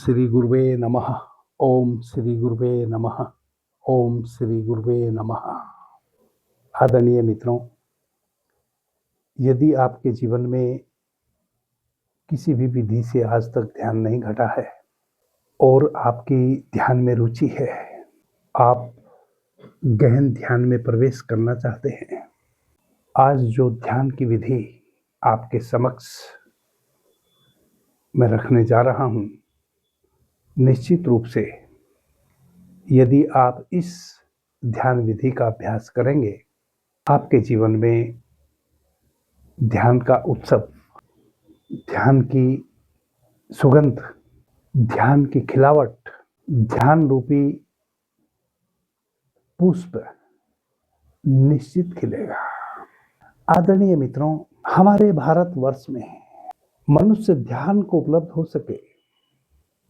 श्री गुरुवे नमः। ओम श्री गुरुवे नमः। ओम श्री गुरुवे नमः। आदरणीय मित्रों, यदि आपके जीवन में किसी भी विधि से आज तक ध्यान नहीं घटा है और आपकी ध्यान में रुचि है, आप गहन ध्यान में प्रवेश करना चाहते हैं, आज जो ध्यान की विधि आपके समक्ष मैं रखने जा रहा हूं, निश्चित रूप से यदि आप इस ध्यान विधि का अभ्यास करेंगे, आपके जीवन में ध्यान का उत्सव, ध्यान की सुगंध, ध्यान की खिलावट, ध्यान रूपी पुष्प निश्चित खिलेगा। आदरणीय मित्रों, हमारे भारतवर्ष में मनुष्य ध्यान को उपलब्ध हो सके,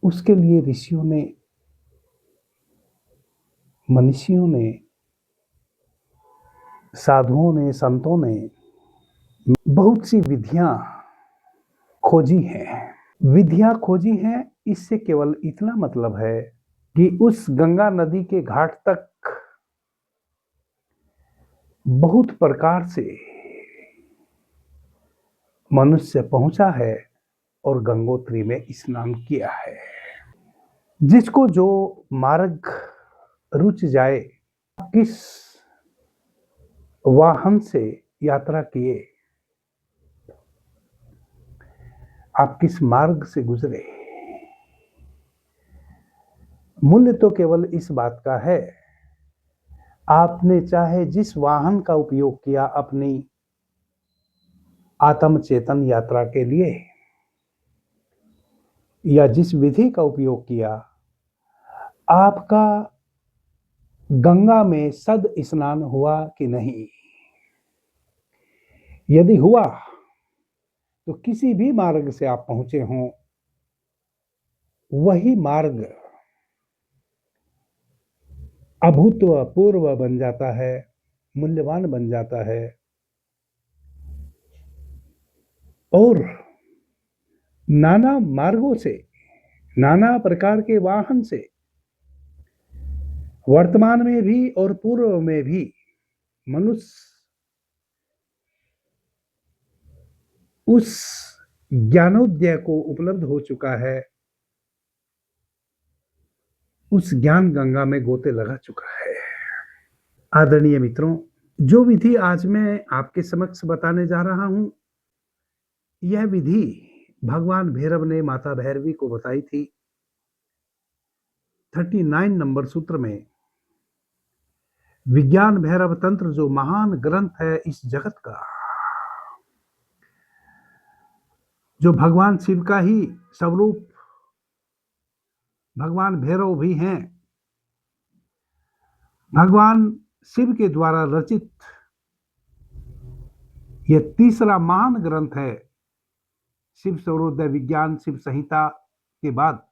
उसके लिए ऋषियों ने, मनीषियों ने, साधुओं ने, संतों ने बहुत सी विधियां खोजी हैं। विधियां खोजी हैं, इससे केवल इतना मतलब है कि उस गंगा नदी के घाट तक बहुत प्रकार से मनुष्य पहुंचा है और गंगोत्री में स्नान किया है। जिसको जो मार्ग रुच जाए, किस वाहन से यात्रा किए, आप किस मार्ग से गुजरे, मूल्य तो केवल इस बात का है, आपने चाहे जिस वाहन का उपयोग किया अपनी आत्म चेतन यात्रा के लिए, या जिस विधि का उपयोग किया, आपका गंगा में सद स्नान हुआ कि नहीं। यदि हुआ तो किसी भी मार्ग से आप पहुंचे हों, वही मार्ग अभूतपूर्व बन जाता है, मूल्यवान बन जाता है और नाना मार्गों से, नाना प्रकार के वाहन से, वर्तमान में भी और पूर्व में भी मनुष्य उस ज्ञानोदय को उपलब्ध हो चुका है, उस ज्ञान गंगा में गोते लगा चुका है। आदरणीय मित्रों, जो विधि आज मैं आपके समक्ष बताने जा रहा हूं, यह विधि भगवान भैरव ने माता भैरवी को बताई थी। 39 नंबर सूत्र में विज्ञान भैरव तंत्र, जो महान ग्रंथ है इस जगत का, जो भगवान शिव का ही स्वरूप भगवान भैरव भी हैं, भगवान शिव के द्वारा रचित यह तीसरा महान ग्रंथ है। शिव सर्वोदय विज्ञान शिव संहिता के बाद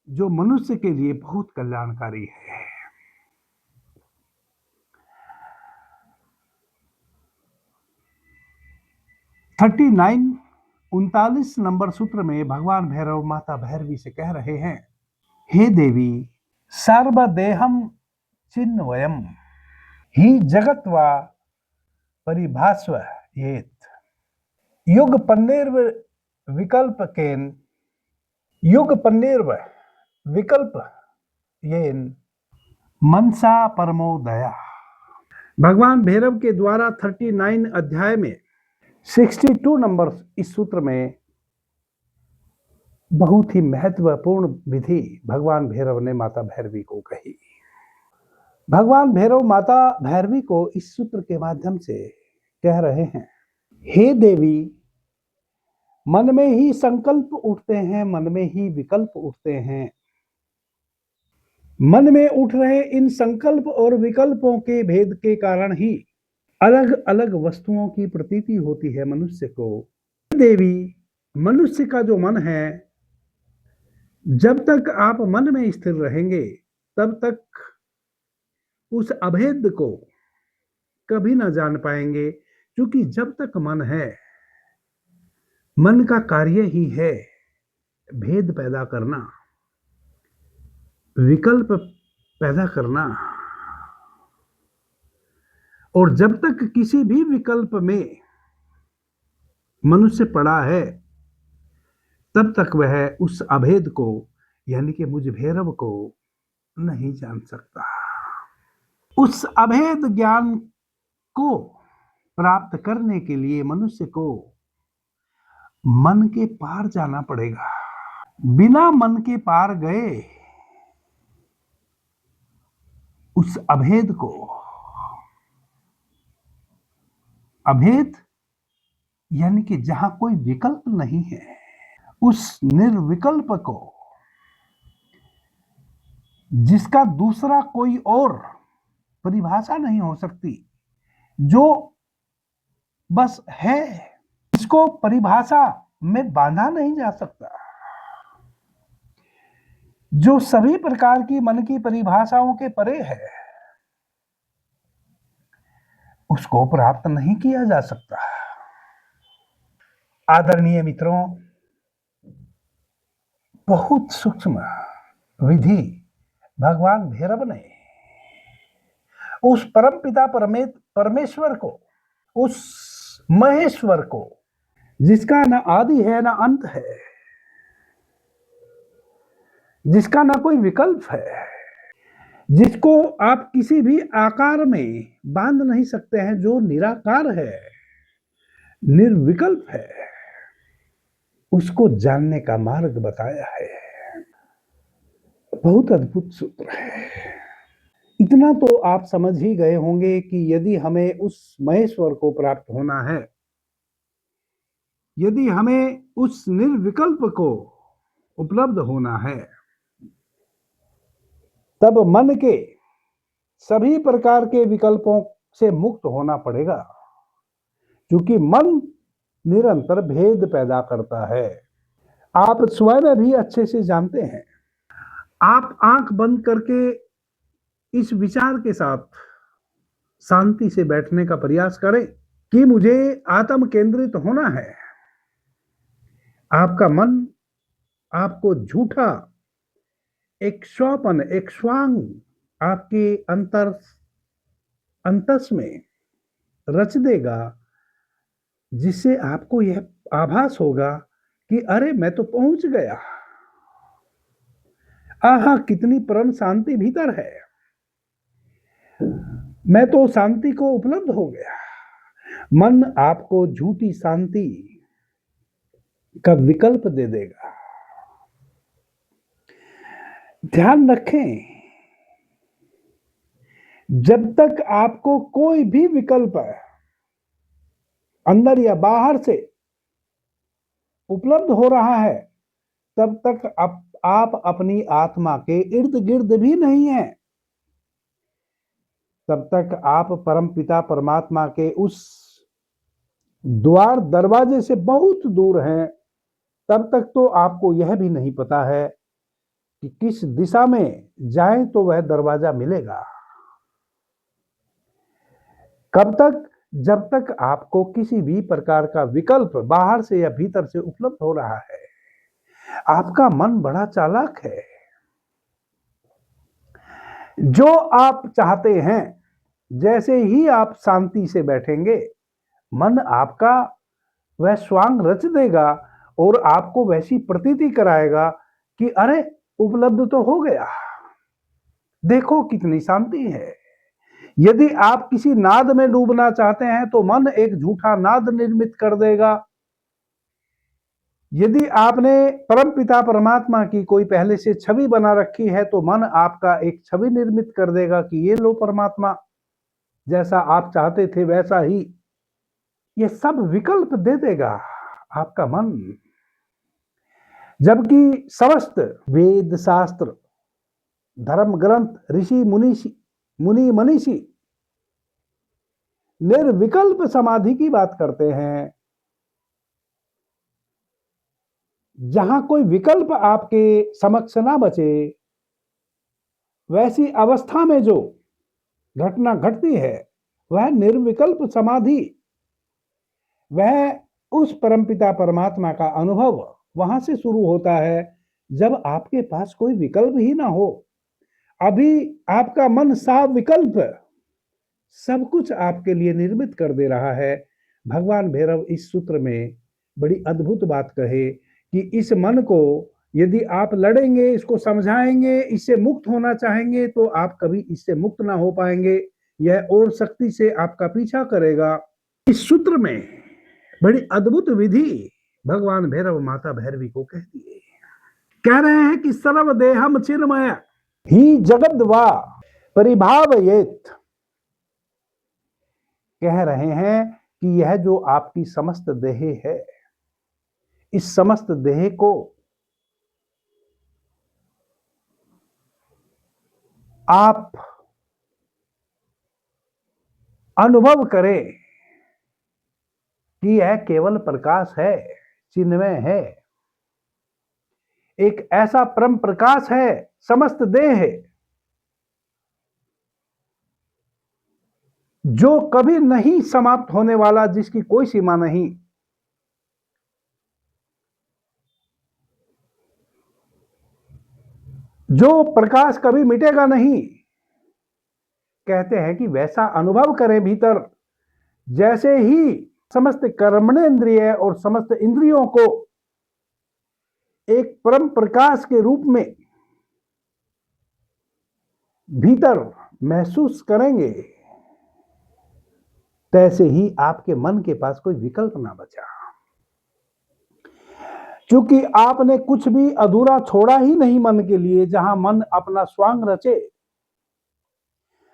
जो मनुष्य के लिए बहुत कल्याणकारी है। $39 39 नंबर सूत्र में भगवान भैरव माता भैरवी से कह रहे हैं, हे देवी, सर्वदेहम चिन्वयम ही जगत व परिभास्व येत युग पन्नेर्व विकल्प येन मनसा परमोदया। भगवान भैरव के द्वारा 39 अध्याय में 62 नंबर इस सूत्र में बहुत ही महत्वपूर्ण विधि भगवान भैरव ने माता भैरवी को कही। भगवान भैरव माता भैरवी को इस सूत्र के माध्यम से कह रहे हैं, हे देवी, मन में ही संकल्प उठते हैं, मन में ही विकल्प उठते हैं। मन में उठ रहे इन संकल्प और विकल्पों के भेद के कारण ही अलग अलग वस्तुओं की प्रतीति होती है मनुष्य को। देवी, मनुष्य का जो मन है, जब तक आप मन में स्थिर रहेंगे, तब तक उस अभेद को कभी ना जान पाएंगे, क्योंकि जब तक मन है, मन का कार्य ही है भेद पैदा करना, विकल्प पैदा करना, और जब तक किसी भी विकल्प में मनुष्य पड़ा है तब तक वह उस अभेद को यानी कि मुझ भैरव को नहीं जान सकता। उस अभेद ज्ञान को प्राप्त करने के लिए मनुष्य को मन के पार जाना पड़ेगा। बिना मन के पार गए उस अभेद को, अभेद यानी कि जहां कोई विकल्प नहीं है, उस निर्विकल्प को, जिसका दूसरा कोई और परिभाषा नहीं हो सकती, जो बस है, इसको परिभाषा में बांधा नहीं जा सकता, जो सभी प्रकार की मन की परिभाषाओं के परे है, उसको प्राप्त नहीं किया जा सकता। आदरणीय मित्रों, बहुत सूक्ष्म विधि भगवान भैरव ने उस परम पिता परमेश्वर को, उस महेश्वर को, जिसका न आदि है न अंत है, जिसका न कोई विकल्प है, जिसको आप किसी भी आकार में बांध नहीं सकते हैं, जो निराकार है, निर्विकल्प है, उसको जानने का मार्ग बताया है। बहुत अद्भुत सूत्र है। इतना तो आप समझ ही गए होंगे कि यदि हमें उस महेश्वर को प्राप्त होना है, यदि हमें उस निर्विकल्प को उपलब्ध होना है, तब मन के सभी प्रकार के विकल्पों से मुक्त होना पड़ेगा, क्योंकि मन निरंतर भेद पैदा करता है। आप स्वयं भी अच्छे से जानते हैं। आप आंख बंद करके इस विचार के साथ शांति से बैठने का प्रयास करें कि मुझे आत्म केंद्रित होना है। आपका मन आपको झूठा एक स्वपन, एक स्वांग आपके अंतस में रच देगा, जिससे आपको यह आभास होगा कि अरे मैं तो पहुंच गया, आहा कितनी परम शांति भीतर है, मैं तो शांति को उपलब्ध हो गया। मन आपको झूठी शांति का विकल्प दे देगा। ध्यान रखें, जब तक आपको कोई भी विकल्प अंदर या बाहर से उपलब्ध हो रहा है, तब तक आप अपनी आत्मा के इर्द गिर्द भी नहीं हैं। तब तक आप परम पिता परमात्मा के उस द्वार दरवाजे से बहुत दूर हैं। तब तक तो आपको यह भी नहीं पता है कि किस दिशा में जाएं तो वह दरवाजा मिलेगा। कब तक? जब तक आपको किसी भी प्रकार का विकल्प बाहर से या भीतर से उपलब्ध हो रहा है। आपका मन बड़ा चालाक है। जो आप चाहते हैं, जैसे ही आप शांति से बैठेंगे, मन आपका वह स्वांग रच देगा और आपको वैसी प्रतीति कराएगा कि अरे उपलब्ध तो हो गया, देखो कितनी शांति है। यदि आप किसी नाद में डूबना चाहते हैं तो मन एक झूठा नाद निर्मित कर देगा। यदि आपने परम पिता परमात्मा की कोई पहले से छवि बना रखी है तो मन आपका एक छवि निर्मित कर देगा कि ये लो परमात्मा, जैसा आप चाहते थे वैसा ही। ये सब विकल्प दे देगा आपका मन। जबकि समस्त वेद शास्त्र, धर्म ग्रंथ, ऋषि मुनि मनीषी निर्विकल्प समाधि की बात करते हैं, जहां कोई विकल्प आपके समक्ष ना बचे। वैसी अवस्था में जो घटना घटती है वह निर्विकल्प समाधि, वह उस परमपिता परमात्मा का अनुभव वहां से शुरू होता है जब आपके पास कोई विकल्प ही ना हो। अभी आपका मन साफ विकल्प सब कुछ आपके लिए निर्मित कर दे रहा है। भगवान भैरव इस सूत्र में बड़ी अद्भुत बात कहे कि इस मन को यदि आप लड़ेंगे, इसको समझाएंगे, इससे मुक्त होना चाहेंगे तो आप कभी इससे मुक्त ना हो पाएंगे। यह और शक्ति से आपका पीछा करेगा। इस सूत्र में बड़ी अद्भुत विधि भगवान भैरव माता भैरवी को कहती है। कह रहे हैं कि सर्वदेहम चिन्मय ही जगद्वा परिभावयेत। कह रहे हैं कि यह जो आपकी समस्त देह है, इस समस्त देह को आप अनुभव करें कि यह केवल प्रकाश है, चिन्मय है, एक ऐसा परम प्रकाश है, समस्त देह है जो कभी नहीं समाप्त होने वाला, जिसकी कोई सीमा नहीं। जो प्रकाश कभी मिटेगा नहीं। कहते हैं कि वैसा अनुभव करें भीतर, जैसे ही समस्त कर्मणेंद्रिय और समस्त इंद्रियों को एक परम प्रकाश के रूप में भीतर महसूस करेंगे, तैसे ही आपके मन के पास कोई विकल्प ना बचा। क्योंकि आपने कुछ भी अधूरा छोड़ा ही नहीं मन के लिए। जहां मन अपना स्वांग रचे,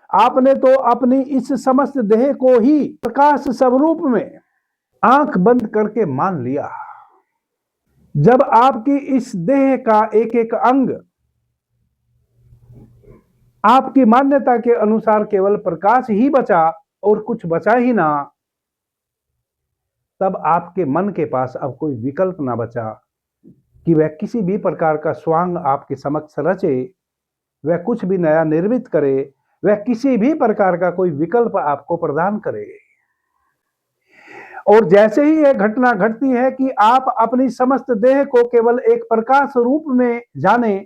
आपने तो अपनी इस समस्त देह को ही प्रकाश स्वरूप में आंख बंद करके मान लिया। जब आपकी इस देह का एक एक अंग आपकी मान्यता के अनुसार केवल प्रकाश ही बचा और कुछ बचा ही ना, तब आपके मन के पास अब कोई विकल्प ना बचा कि वह किसी भी प्रकार का स्वांग आपके समक्ष रचे, वह कुछ भी नया निर्मित करे, वह किसी भी प्रकार का कोई विकल्प आपको प्रदान करे। और जैसे ही यह घटना घटती है कि आप अपनी समस्त देह को केवल एक प्रकाश रूप में जाने,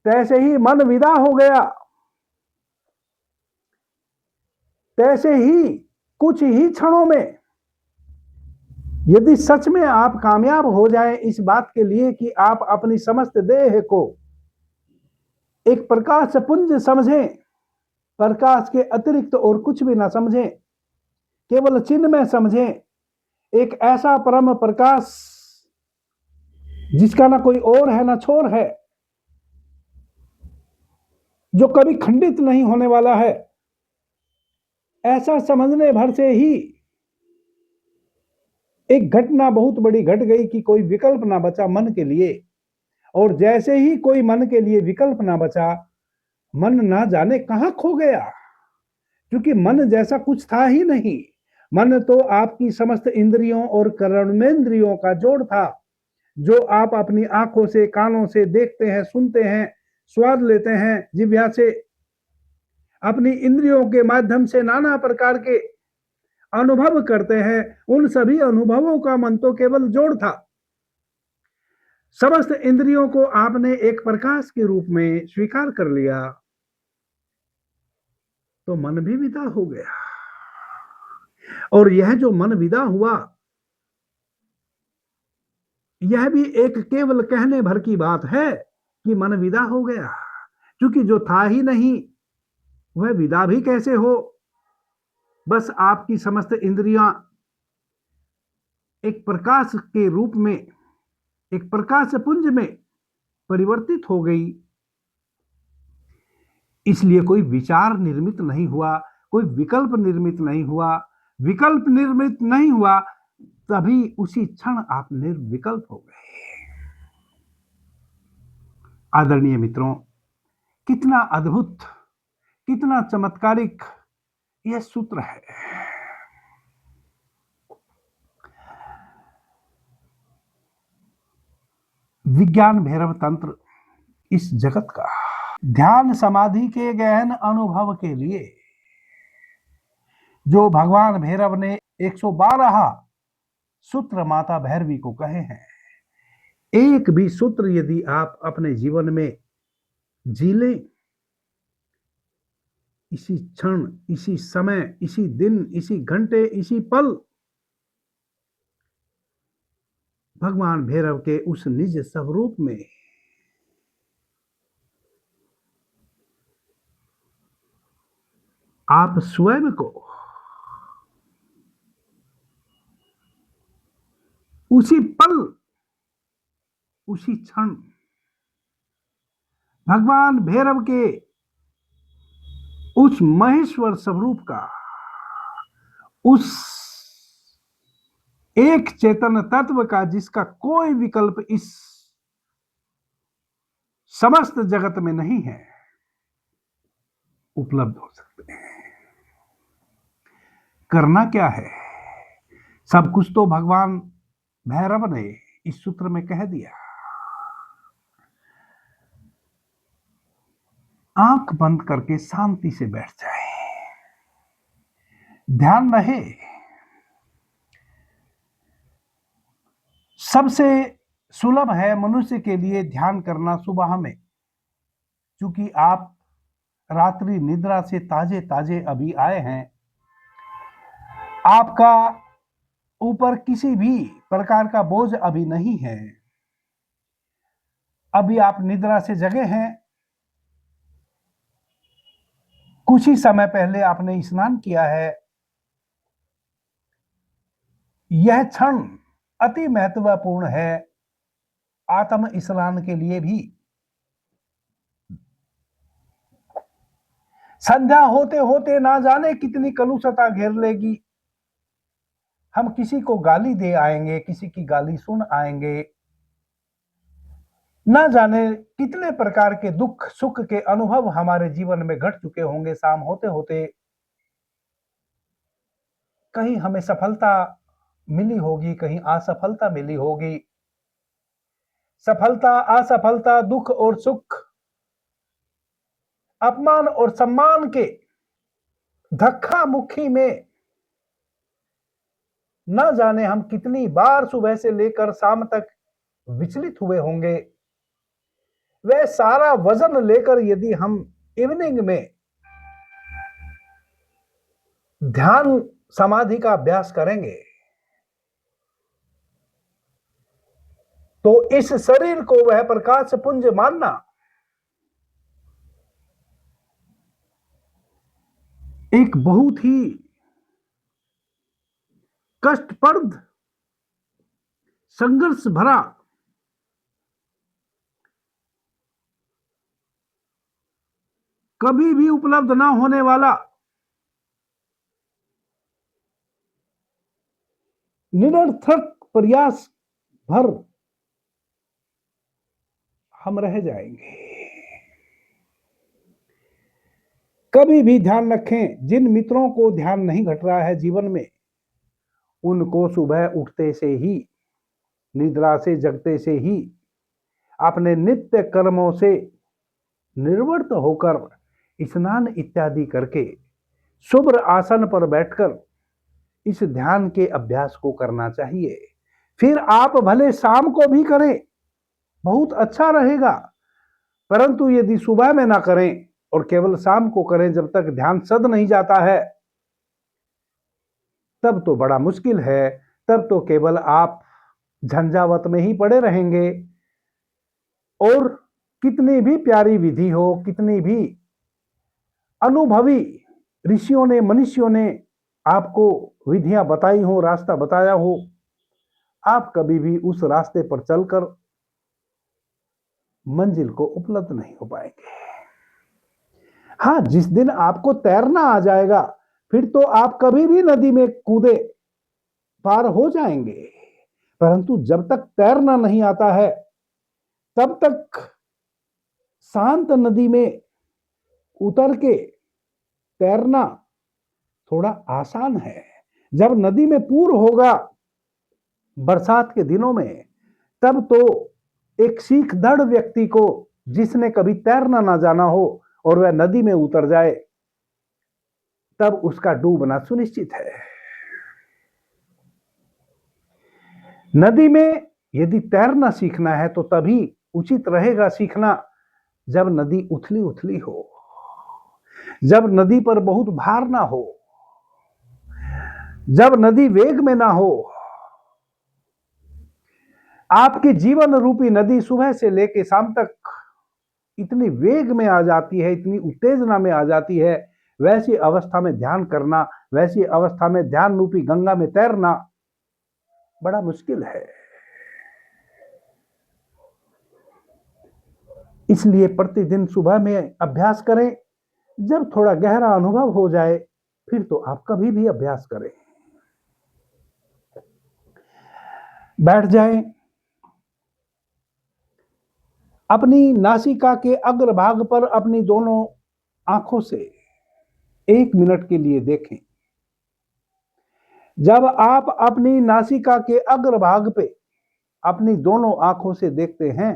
तैसे ही मन विदा हो गया। तैसे ही कुछ ही क्षणों में यदि सच में आप कामयाब हो जाएं इस बात के लिए कि आप अपनी समस्त देह को एक प्रकाश पुंज समझें, प्रकाश के अतिरिक्त और कुछ भी ना समझें, केवल चिन्ह में समझें, एक ऐसा परम प्रकाश जिसका ना कोई और है ना छोर है, जो कभी खंडित नहीं होने वाला है, ऐसा समझने भर से ही एक घटना बहुत बड़ी घट गई कि कोई विकल्प ना बचा मन के लिए। और जैसे ही कोई मन के लिए विकल्प ना बचा, मन ना जाने कहां खो गया। क्योंकि मन जैसा कुछ था ही नहीं। मन तो आपकी समस्त इंद्रियों और कर्मेंद्रियों का जोड़ था, जो आप अपनी आंखों से, कानों से देखते हैं, सुनते हैं, स्वाद लेते हैं, जिह्वा से, अपनी इंद्रियों के माध्यम से नाना प्रकार के अनुभव करते हैं। उन सभी अनुभवों का मन तो केवल जोड़ था। समस्त इंद्रियों को आपने एक प्रकाश के रूप में स्वीकार कर लिया, तो मन भी विदा हो गया। और यह जो मन विदा हुआ, यह भी एक केवल कहने भर की बात है कि मन विदा हो गया। क्योंकि जो था ही नहीं, वह विदा भी कैसे हो। बस आपकी समस्त इंद्रियां एक प्रकाश के रूप में, एक प्रकाश पुंज में परिवर्तित हो गई। इसलिए कोई विचार निर्मित नहीं हुआ, कोई विकल्प निर्मित नहीं हुआ। विकल्प निर्मित नहीं हुआ, तभी उसी क्षण आप निर्विकल्प हो गए। आदरणीय मित्रों, कितना अद्भुत, कितना चमत्कारिक यह सूत्र है। विज्ञान भैरव तंत्र इस जगत का ध्यान समाधि के गहन अनुभव के लिए जो भगवान भैरव ने 112 सूत्र माता भैरवी को कहे हैं। एक भी सूत्र यदि आप अपने जीवन में जी लें, इसी क्षण, इसी समय, इसी दिन, इसी घंटे, इसी पल भगवान भैरव के उस निज स्वरूप में आप स्वयं को उसी पल, उसी क्षण भगवान भैरव के उस महेश्वर स्वरूप का, उस एक चेतन तत्व का जिसका कोई विकल्प इस समस्त जगत में नहीं है, उपलब्ध हो सकते हैं। करना क्या है? सब कुछ तो भगवान भैरव ने इस सूत्र में कह दिया। आंख बंद करके शांति से बैठ जाए, ध्यान रहे। सबसे सुलभ है मनुष्य के लिए ध्यान करना सुबह में, क्योंकि आप रात्रि निद्रा से ताजे ताजे अभी आए हैं। आपका ऊपर किसी भी प्रकार का बोझ अभी नहीं है। अभी आप निद्रा से जगे हैं। कुछ ही समय पहले आपने स्नान किया है। यह क्षण अति महत्वपूर्ण है आत्म स्नान के लिए भी। संध्या होते होते ना जाने कितनी कलुषता घेर लेगी। हम किसी को गाली दे आएंगे, किसी की गाली सुन आएंगे, ना जाने कितने प्रकार के दुख सुख के अनुभव हमारे जीवन में घट चुके होंगे। शाम होते होते कहीं हमें सफलता मिली होगी, कहीं असफलता मिली होगी। सफलता असफलता, दुख और सुख, अपमान और सम्मान के धक्का मुक्की में न जाने हम कितनी बार सुबह से लेकर शाम तक विचलित हुए होंगे। वह सारा वजन लेकर यदि हम इवनिंग में ध्यान समाधि का अभ्यास करेंगे तो इस शरीर को वह प्रकाश पुंज मानना एक बहुत ही कष्टप्रद, संघर्ष भरा, कभी भी उपलब्ध ना होने वाला निरर्थक प्रयास भर हम रह जाएंगे। कभी भी ध्यान रखें, जिन मित्रों को ध्यान नहीं घट रहा है जीवन में, उनको सुबह उठते से ही, निद्रा से जगते से ही, अपने नित्य कर्मों से निर्वृत्त होकर स्नान इत्यादि करके शुभ्र आसन पर बैठकर इस ध्यान के अभ्यास को करना चाहिए। फिर आप भले शाम को भी करें, बहुत अच्छा रहेगा। परंतु यदि सुबह में ना करें और केवल शाम को करें, जब तक ध्यान सद नहीं जाता है, तब तो बड़ा मुश्किल है। तब तो केवल आप झंझावत में ही पड़े रहेंगे। और कितनी भी प्यारी विधि हो, कितनी भी अनुभवी ऋषियों ने, मनुष्यों ने आपको विधियां बताई हो, रास्ता बताया हो, आप कभी भी उस रास्ते पर चलकर मंजिल को उपलब्ध नहीं हो पाएंगे। हाँ, जिस दिन आपको तैरना आ जाएगा, फिर तो आप कभी भी नदी में कूदे पार हो जाएंगे। परंतु जब तक तैरना नहीं आता है, तब तक शांत नदी में उतर के तैरना थोड़ा आसान है। जब नदी में पूर होगा बरसात के दिनों में, तब तो एक सीखधड़ व्यक्ति को, जिसने कभी तैरना ना जाना हो और वह नदी में उतर जाए, तब उसका डूबना सुनिश्चित है। नदी में यदि तैरना सीखना है तो तभी उचित रहेगा सीखना जब नदी उथली उथली हो, जब नदी पर बहुत भार ना हो, जब नदी वेग में ना हो। आपके जीवन रूपी नदी सुबह से लेकर शाम तक इतनी वेग में आ जाती है, इतनी उत्तेजना में आ जाती है, वैसी अवस्था में ध्यान करना, वैसी अवस्था में ध्यान रूपी गंगा में तैरना बड़ा मुश्किल है। इसलिए प्रतिदिन सुबह में अभ्यास करें। जब थोड़ा गहरा अनुभव हो जाए फिर तो आप कभी भी अभ्यास करें। बैठ जाएं। अपनी नासिका के अग्रभाग पर अपनी दोनों आंखों से 1 मिनट के लिए देखें। जब आप अपनी नासिका के अग्रभाग पे अपनी दोनों आंखों से देखते हैं,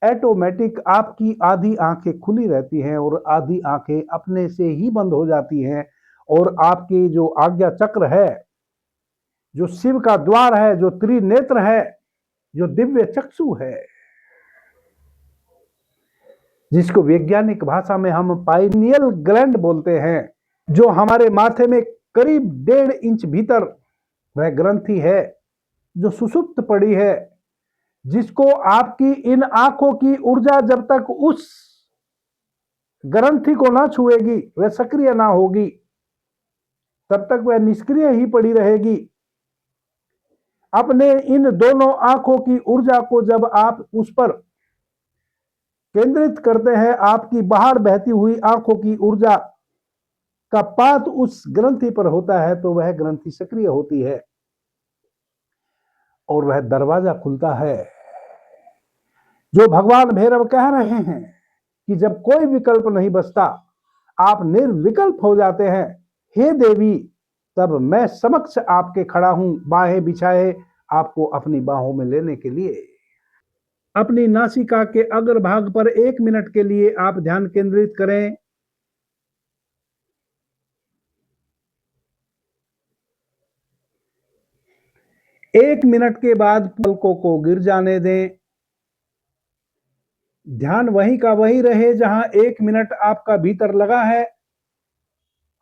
ऑटोमेटिक आपकी आधी आंखें खुली रहती हैं और आधी आंखें अपने से ही बंद हो जाती हैं और आपके जो आज्ञा चक्र है, जो शिव का द्वार है, जो त्रिनेत्र है, जो दिव्य चक्षु है, जिसको वैज्ञानिक भाषा में हम पाइनियल ग्लैंड बोलते हैं, जो हमारे माथे में करीब 1.5 इंच भीतर वह ग्रंथि है जो सुषुप्त पड़ी है, जिसको आपकी इन आंखों की ऊर्जा जब तक उस ग्रंथि को ना छुएगी, वह सक्रिय ना होगी, तब तक वह निष्क्रिय ही पड़ी रहेगी। अपने इन दोनों आंखों की ऊर्जा को जब आप उस पर केंद्रित करते हैं, आपकी बाहर बहती हुई आंखों की ऊर्जा का पात उस ग्रंथि पर होता है तो वह ग्रंथि सक्रिय होती है और वह दरवाजा खुलता है। जो भगवान भैरव कह रहे हैं कि जब कोई विकल्प नहीं बचता, आप निर्विकल्प हो जाते हैं, हे देवी, तब मैं समक्ष आपके खड़ा हूं, बाहें बिछाए आपको अपनी बाहों में लेने के लिए। अपनी नासिका के अग्रभाग पर 1 मिनट के लिए आप ध्यान केंद्रित करें। एक मिनट के बाद पलकों को गिर जाने दें। ध्यान वहीं का वहीं रहे जहां 1 मिनट आपका भीतर लगा है।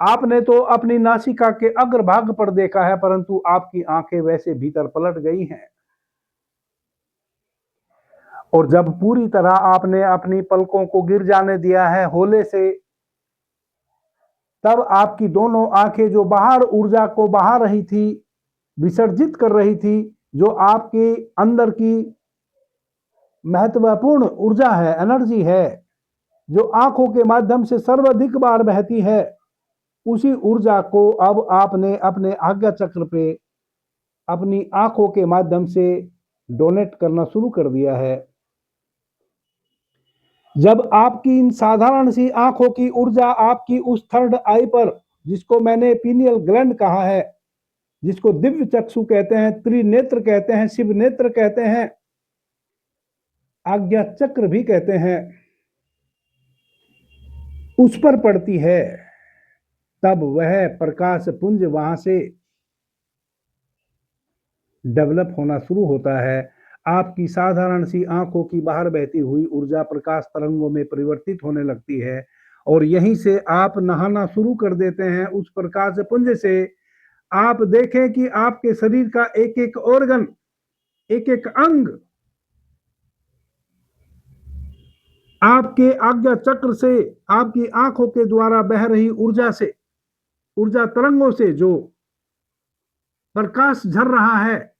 आपने तो अपनी नासिका के अग्रभाग पर देखा है, परंतु आपकी आंखें वैसे भीतर पलट गई हैं। और जब पूरी तरह आपने अपनी पलकों को गिर जाने दिया है होले से, तब आपकी दोनों आंखें जो बाहर ऊर्जा को बहा रही थी, विसर्जित कर रही थी, जो आपके अंदर की महत्वपूर्ण ऊर्जा है, एनर्जी है, जो आंखों के माध्यम से सर्वाधिक बार बहती है, उसी ऊर्जा को अब आपने अपने आज्ञा चक्र पे अपनी आंखों के माध्यम से डोनेट करना शुरू कर दिया है। जब आपकी इन साधारण सी आंखों की ऊर्जा आपकी उस थर्ड आई पर, जिसको मैंने पीनियल ग्लैंड कहा है, जिसको दिव्य चक्षु कहते हैं, त्रिनेत्र कहते हैं, शिव नेत्र कहते हैं, आज्ञा चक्र भी कहते हैं, उस पर पड़ती है, तब वह प्रकाश पुंज वहां से डेवलप होना शुरू होता है। आपकी साधारण सी आंखों की बाहर बहती हुई ऊर्जा प्रकाश तरंगों में परिवर्तित होने लगती है और यहीं से आप नहाना शुरू कर देते हैं उस प्रकाश पुंज से। आप देखें कि आपके शरीर का एक एक ऑर्गन, एक एक अंग आपके आज्ञा चक्र से, आपकी आंखों के द्वारा बह रही ऊर्जा से, ऊर्जा तरंगों से जो प्रकाश झर रहा है,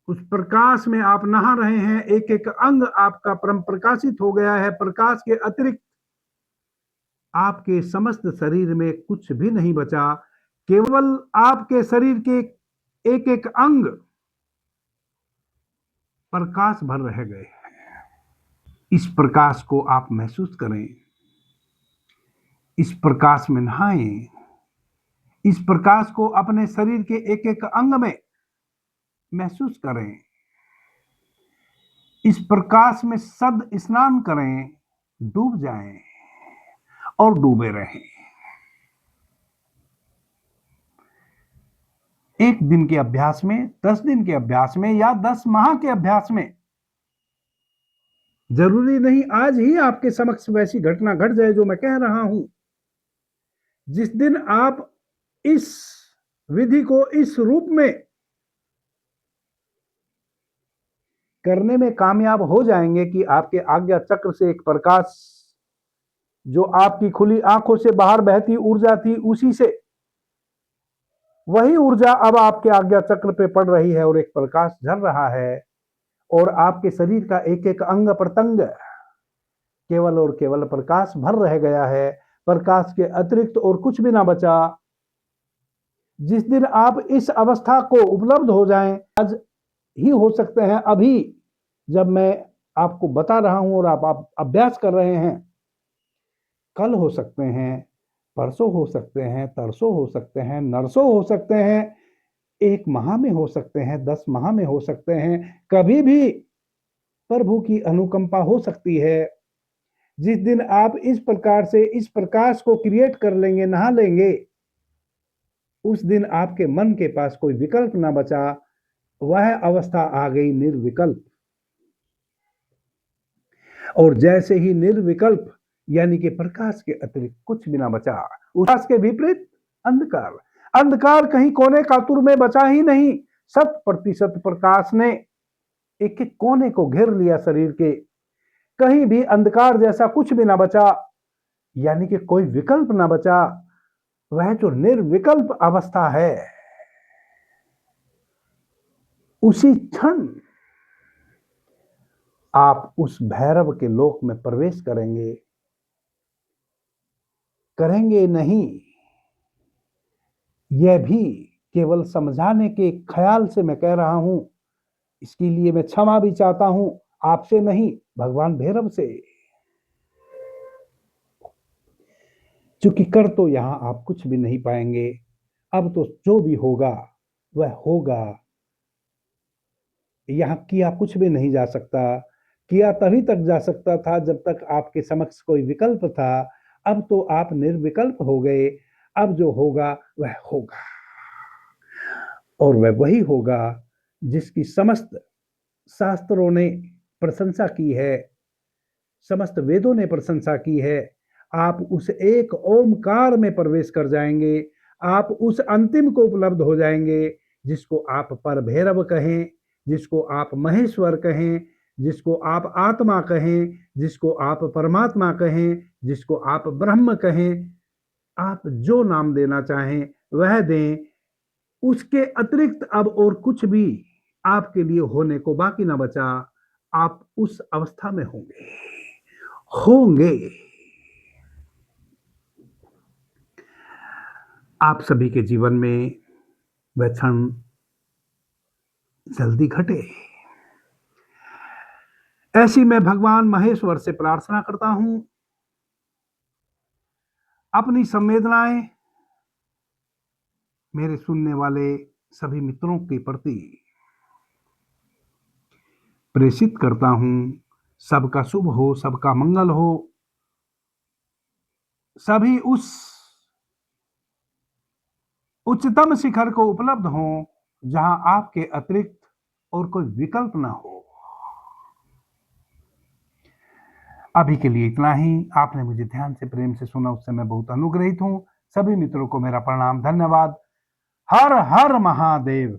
उस प्रकाश में आप नहा रहे हैं। एक एक अंग आपका परम प्रकाशित हो गया है। प्रकाश के अतिरिक्त आपके समस्त शरीर में कुछ भी नहीं बचा, केवल आपके शरीर के एक एक अंग प्रकाश भर रह गए। इस प्रकाश को आप महसूस करें, इस प्रकाश में नहाएं, इस प्रकाश को अपने शरीर के एक एक अंग में महसूस करें, इस प्रकाश में सद स्नान करें, डूब जाएं और डूबे रहें। 1 दिन के अभ्यास में, 10 दिन के अभ्यास में या 10 माह के अभ्यास में, जरूरी नहीं आज ही आपके समक्ष वैसी घटना घट जाए जो मैं कह रहा हूं। जिस दिन आप इस विधि को इस रूप में करने में कामयाब हो जाएंगे कि आपके आज्ञा चक्र से एक प्रकाश, जो आपकी खुली आंखों से बाहर बहती ऊर्जा थी, उसी से वही ऊर्जा अब आपके आज्ञा चक्र पे पड़ रही है और एक प्रकाश झल रहा है और आपके शरीर का एक एक अंग प्रत्यंग केवल और केवल प्रकाश भर रह गया है। प्रकाश के अतिरिक्त और कुछ भी ना बचा। जिस दिन आप इस अवस्था को उपलब्ध हो जाएं, आज ही हो सकते हैं, अभी जब मैं आपको बता रहा हूं और आप अभ्यास कर रहे हैं, कल हो सकते हैं, परसों हो सकते हैं, तरसों हो सकते हैं, नरसों हो सकते हैं, 1 माह में हो सकते हैं, 10 माह में हो सकते हैं, कभी भी प्रभु की अनुकंपा हो सकती है। जिस दिन आप इस प्रकार से इस प्रकाश को क्रिएट कर लेंगे, नहा लेंगे, उस दिन आपके मन के पास कोई विकल्प ना बचा। वह अवस्था आ गई निर्विकल्प। और जैसे ही निर्विकल्प यानी कि प्रकाश के अतिरिक्त कुछ भी ना बचा, प्रकाश के विपरीत अंधकार। अंधकार कहीं कोने कातुर में बचा ही नहीं। 100% प्रकाश ने एक एक कोने को घेर लिया शरीर के। कहीं भी अंधकार जैसा कुछ भी ना बचा, यानी कि कोई विकल्प ना बचा। वह जो निर्विकल्प अवस्था है, उसी क्षण आप उस भैरव के लोक में प्रवेश करेंगे। करेंगे नहीं, यह भी केवल समझाने के ख्याल से मैं कह रहा हूं। इसके लिए मैं क्षमा भी चाहता हूं, आपसे नहीं, भगवान भैरव से। चूंकि कर तो यहां आप कुछ भी नहीं पाएंगे। अब तो जो भी होगा वह होगा। यहां किया कुछ भी नहीं जा सकता। किया तभी तक जा सकता था जब तक आपके समक्ष कोई विकल्प था। अब तो आप निर्विकल्प हो गए। अब जो होगा वह होगा, और वह वही होगा जिसकी समस्त शास्त्रों ने प्रशंसा की है, समस्त वेदों ने प्रशंसा की है। आप उस एक ओमकार में प्रवेश कर जाएंगे। आप उस अंतिम को उपलब्ध हो जाएंगे जिसको आप पर भैरव कहें, जिसको आप महेश्वर कहें, जिसको आप आत्मा कहें, जिसको आप परमात्मा कहें, जिसको आप ब्रह्म कहें। आप जो नाम देना चाहें वह दें। उसके अतिरिक्त अब और कुछ भी आपके लिए होने को बाकी ना बचा। आप उस अवस्था में होंगे। आप सभी के जीवन में वह क्षण जल्दी घटे, ऐसी मैं भगवान महेश्वर से प्रार्थना करता हूं। अपनी संवेदनाएं मेरे सुनने वाले सभी मित्रों के प्रति प्रेषित करता हूं। सबका शुभ हो, सबका मंगल हो। सभी उस उच्चतम शिखर को उपलब्ध हो जहां आपके अतिरिक्त और कोई विकल्प ना हो। अभी के लिए इतना ही। आपने मुझे ध्यान से प्रेम से सुना, उससे मैं बहुत अनुग्रहित हूं। सभी मित्रों को मेरा प्रणाम, धन्यवाद। हर हर महादेव।